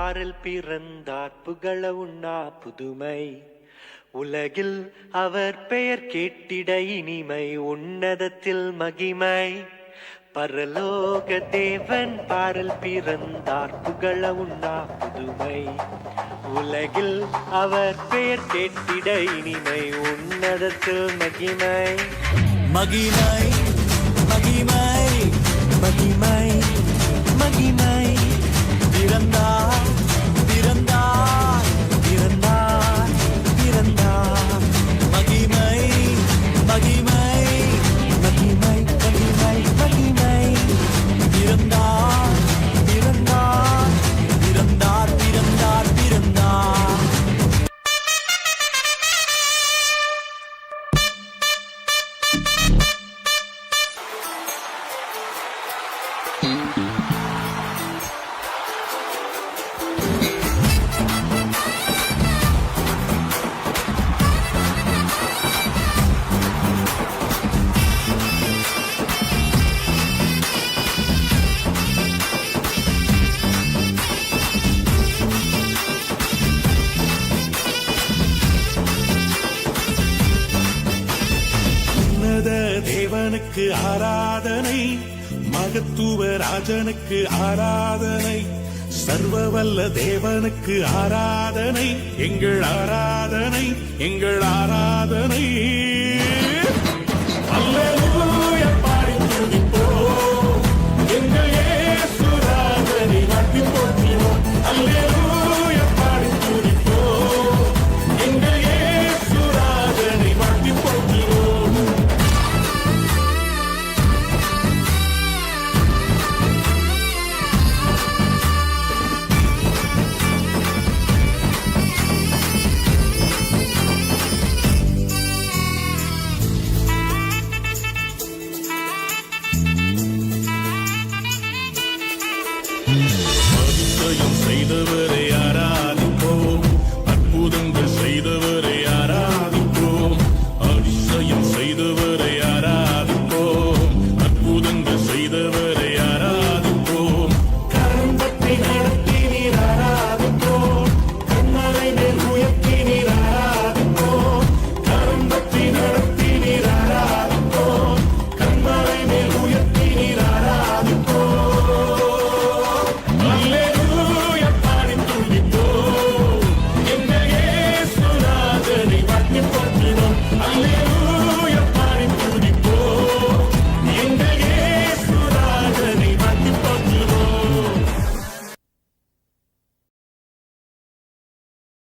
பாரில் பிறந்தார் புகழ உண்ணா புதுமை. உலகில் அவர் பெயர் கேட்டிட இனிமை, உன்னதத்தில் மகிமை. பரலோக தேவன் பாரில் பிறந்தார் புகழ உண்ணா புதுமை. உலகில் அவர் பெயர் கேட்டிட இனிமை, உன்னதத்தில் மகிமை. மகிமை மகிமை மகிமை மகிமை. பிறந்தார் பிறந்தார் பிறந்தார் பிறந்தார். மகிமை மகிமை மகிமை மகிமை மகிமை. பிறந்தார் பிறந்தார் பிறந்தார் பிறந்தார் பிறந்தார். தேவனுக்கு ஆராதனை, மகத்துவ ராஜனுக்கு ஆராதனை, சர்வவல்ல தேவனுக்கு ஆராதனை, எங்கள் ஆராதனை எங்கள் ஆராதனை.